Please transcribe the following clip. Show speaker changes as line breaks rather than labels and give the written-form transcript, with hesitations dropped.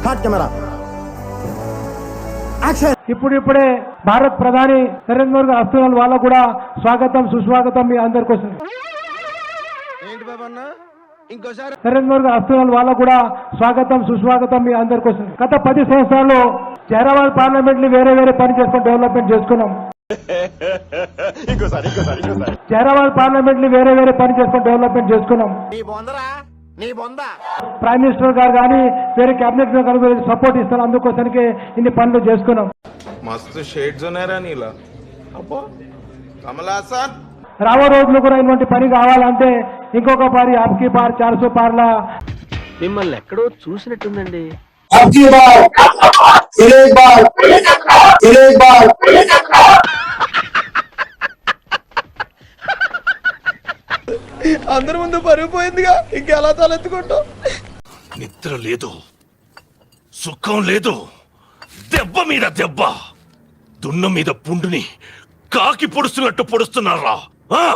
Hot camera action.
ఇప్పుడే భారత్ ప్రధాని నరేంద్ర మోదీ గారు వస్తున్నారు. వాళ్ళకు కూడా స్వాగతం సుస్వాగతం మీ అందరి కోసం.
ఏంటి బాబన్న ఇంకోసారి
నరేంద్ర మోదీ గారు వస్తున్నారు. వాళ్ళకు కూడా స్వాగతం సుస్వాగతం మీ అందరి కోసం. గత 10 సంవత్సరాల్లో హైదరాబాద్ పార్లమెంట్ ని వేరే పని చేసుకుని డెవలప్మెంట్ చేసుకున్నాం. హైదరాబాద్ పార్లమెంట్ ని వేరే పని చేసుకుని డెవలప్మెంట్ చేసుకున్నాం.
నీ బొంద
ప్రైమ్ మినిస్టర్ గారు కానీ వేరే కేబినెట్ కానీ సపోర్ట్ ఇస్తారు. అందుకోసానికి ఇన్ని పనులు చేసుకున్నాం.
మస్తు షేడ్స్ ఉన్నారా నీలా అబ్బో కమలాసన్.
రాబో రోజులు కూడా ఇటువంటి పని కావాలంటే ఇంకొక పారి ఆప్కి పార్ 400 పార్లా
మిమ్మల్ని ఎక్కడో చూసినట్టుందండి.
అందరి ముందు పరిగిపోయిందిగా ఇంకెలా తలెత్తుకుంటావు.
నిద్ర లేదు, సుఖం లేదు, దెబ్బ మీద దెబ్బ, దున్న మీద పుండుని కాకి పొడుస్తున్నట్టు పొడుస్తున్నారా?